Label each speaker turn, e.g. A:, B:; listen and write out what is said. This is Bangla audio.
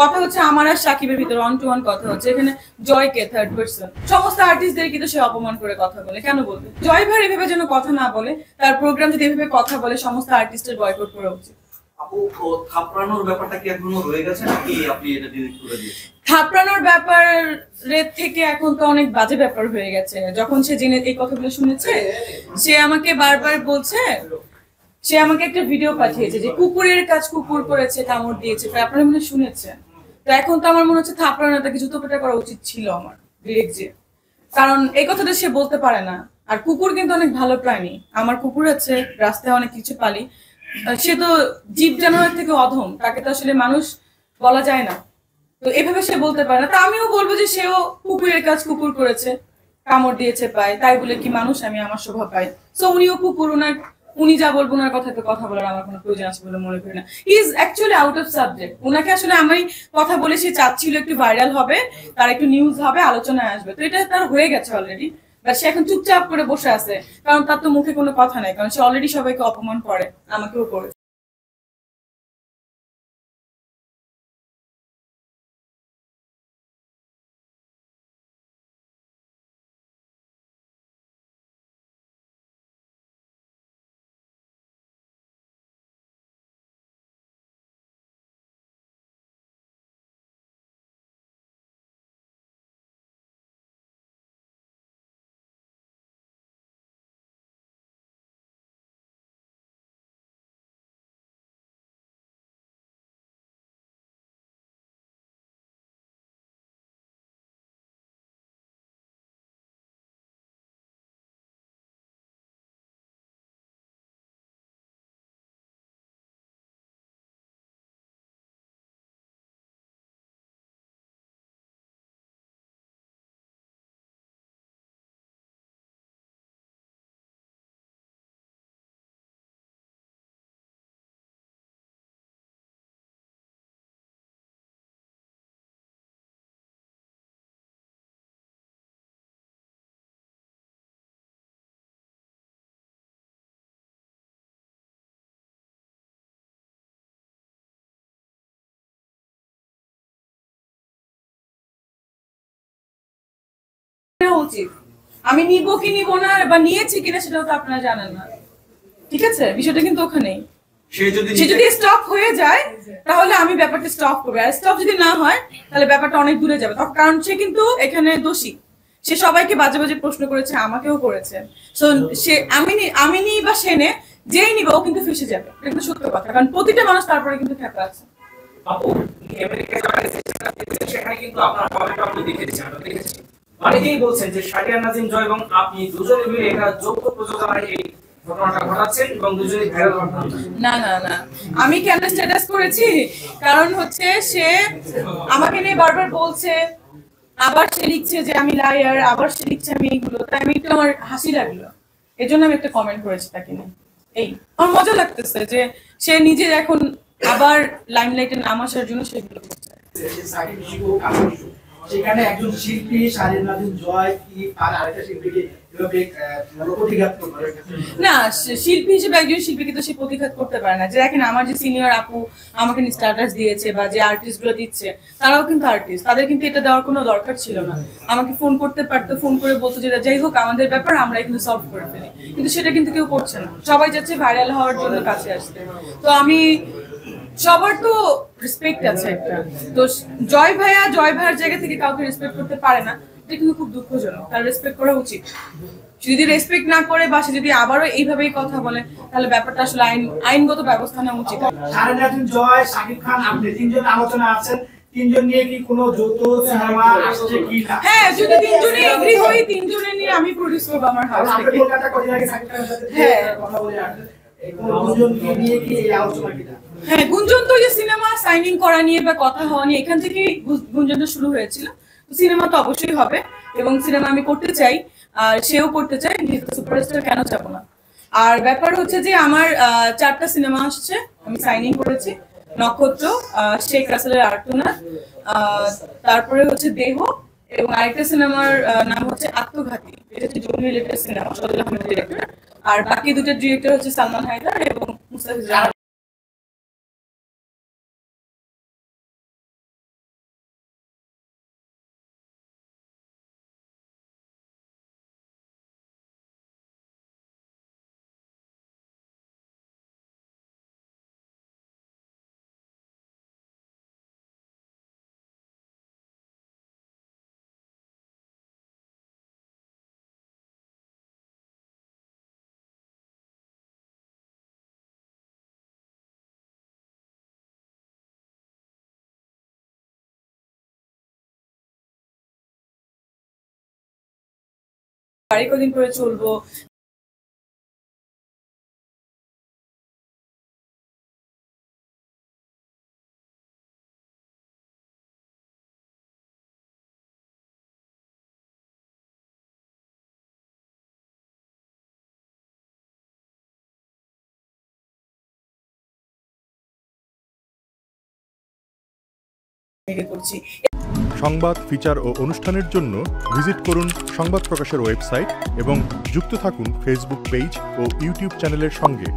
A: কথা হচ্ছে আমার আর সাকিবের ভিতরে ওয়ান টু ওয়ান কথা হচ্ছে, এখানে জয়কে থার্ড পার্সন সমস্ত আর্টিস্টদের কিন্তু সে অপমান করে কথা বলে। কেন বলবে? জয় ভাই এভাবে যেন কথা না বলে, তার প্রোগ্রাম যদি এভাবে কথা বলে সমস্ত আর্টিস্টের বয়কট করা উচিত।
B: আপু, থাপড়ানোর ব্যাপারটা কি এখনো রয়ে গেছে নাকি আপনি এটা ডিলিট করে দিয়েছেন?
A: থাপড়ানোর ব্যাপারের থেকে এখন তো অনেক বাজে ব্যাপার হয়ে গেছে। যখন সে জেনে এই কথাগুলো শুনেছে, সে আমাকে বারবার বলছে, সে আমাকে একটা ভিডিও পাঠিয়েছে যে কুকুরের কাজ কুকুর করেছে, কামড় দিয়েছে, আপনারা মনে শুনেছেন। তো এখন তো আমার মনে হচ্ছে থাপড়ানোটাকে জুতোপেটা করা উচিত ছিল আমার ডিরেক্ট যে, কারণ এই কথাটা সে বলতে পারে না। আর কুকুর কিন্তু অনেক ভালো প্রাণী, আমার কুকুর আছে, রাস্তায় অনেক কিছু পালি। সে তো জীব জানোয়ার থেকে অধম, তাকে তো আসলে মানুষ বলা যায় না। তো এভাবে সে বলতে পারে না। তা আমিও বলবো যে সেও কুকুরের কাজ কুকুর করেছে, কামড় দিয়েছে পায়, তাই বলে কি মানুষ আমি আমার শোভা পাই? সো উনিও কুকুর, উনি যা বলবো ওনার কথাতে কথা বলার আমার কোনো প্রয়োজন আছে বলে মনে করি না। He is actually out of subject. ওনাকে আসলে আমি কথা বলে সে চাচ্ছিল একটু ভাইরাল হবে, তার একটু নিউজ হবে, আলোচনায় আসবে, তো এটা তার হয়ে গেছে অলরেডি। বাট সে এখন চুপচাপ করে বসে আছে, কারণ তার তো মুখে কোনো কথা নাই, কারণ সে অলরেডি সবাইকে অপমান করে, আমাকেও করে। উচিত আমি নিব কি নিব না বা নিয়েছি কিনা সেটাও তো আপনারা জানেন না। ঠিক আছে, বিষয়টা কিন্তু ওখানেই। সে যদি স্টপ হয়ে যায় তাহলে আমি ব্যাপারটা স্টপ করবো, আর স্টপ যদি না হয় তাহলে ব্যাপারটা অনেক দূরে যাবে। কারণ সে কিন্তু এখানে দোষী, সে সবাইকে বাজে বাজে প্রশ্ন করেছে, আমাকেও করেছে। সো সে আমি নি বা সে নে, যেই নিবে ও কিন্তু ফেসে যাবে, এটা কিন্তু সত্য কথা। কারণ প্রতিটা মানুষ তারপরে কিন্তু খ্যাপা আছে।
C: আপু, আমেরিকায় যারা সেখানে কিন্তু আপনার কমেন্ট আপনি দেখেছি, আমরা দেখেছি অনেকেই বলছেন যে শাকিয়া নাজিম জয় এবং আপনি দুজনে মিলে এটা যৌথ প্রযোজনায় এই ঘটনাটা ঘটাচ্ছেন এবং দুজনেই ভাইরাল হচ্ছেন।
A: না না না, আমি কেন স্ট্যাটাস করেছি, কারণ হচ্ছে সে আমাকে নিয়ে বারবার বলছে, আবার সে লিখছে যে আমি লায়ার, আবার সে লিখছে আমি এইগুলো, তাই আমি একটু আমার হাসি লাগলো, এই জন্য আমি একটা কমেন্ট করেছি তাকে নিয়ে। এই আমার মজা লাগতেছে যে সে নিজে এখন আবার লাইমলাইটে নাম আসার জন্য সেগুলো করছে।
D: সেখানে একজন শিল্পী শাহরিয়ার নাজিম জয় কি আর আরেকটা শিল্পীকে
A: না, শিল্পী হিসেবে একজন শিল্পীকে তো সে প্রতিঘাত করতে পারে না। যে দেখেন আমার যে সিনিয়র আপু আমাকে স্ট্যাটাস দিয়েছে বা যে আর্টিস্ট গুলো দিচ্ছে, তারাও কিন্তু আর্টিস্ট, তাদের কিন্তু এটা দেওয়ার কোনো দরকার ছিল না। আমাকে ফোন করতে পারতো, ফোন করে বলতো যে যাই হোক আমাদের ব্যাপার আমরা কিন্তু সলভ করে ফেলি, কিন্তু সেটা কিন্তু কেউ করছে না। সবাই যাচ্ছে ভাইরাল হওয়ার জন্য কাছে আসতে। তো আমি সবার তো রেসপেক্ট আছে একটা, তো জয় ভাইয়ার জায়গা থেকে কাউকে রেসপেক্ট করতে পারে না, এটা কিন্তু খুব দুঃখজনক। তার রেসপেক্ট করা উচিত। যদি রেসপেক্ট না করে বা সে যদি আবারও এইভাবেই কথা বলে তাহলে ব্যাপারটা আসলে আইনগত ব্যবস্থা নেওয়া উচিত।
D: শাহরিয়ার নাজিম জয়, শাকিব খান, আপনি তিনজন আলোচনা আছেন, তিনজন নিয়ে কি কোনো যৌথ সিনেমা আসছে কি না?
A: হ্যাঁ, যদি তিনজনে এগ্রি হই, তিনজনে নিয়ে আমি প্রডিউস করব আমার হাউস থেকে।
D: কলকাতা কদিন আগে শাকিব খানের সাথে কথা বলে আসছেন, এই কোন দুজন নিয়ে কি এই আলোচনা কি না?
A: হ্যাঁ, গুঞ্জন তো যে সিনেমা সাইনিং করা নিয়ে বা কথা হওয়া নিয়ে এখান থেকেই গুঞ্জনটা শুরু হয়েছিল। সিনেমা তো অবশ্যই হবে এবং সিনেমা আমি করতে চাই, আর সেও করতে চাই, সুপারস্টার কেন চাবো না। আর ব্যাপার হচ্ছে যে আমার 4টা সিনেমা আসছে, আমি সাইনিং করেছি। নক্ষত্র, শেখ রাসেলের আর্তনাদ, তারপরে হচ্ছে দেহ, এবং আরেকটা সিনেমার নাম হচ্ছে আত্মঘাতী, এটা হচ্ছে জমি related cinema, Sadul Ahmed director. আর বাকি দুটো ডিরেক্টর হচ্ছে সালমান হায়দার এবং মুস্তাফিজ। বাড়ি কদিন করে চলবো। করছি
E: সংবাদ, ফিচার ও অনুষ্ঠানের জন্য ভিজিট করুন সংবাদ প্রকাশের ওয়েবসাইট এবং যুক্ত থাকুন ফেসবুক পেজ ও ইউটিউব চ্যানেলের সঙ্গে।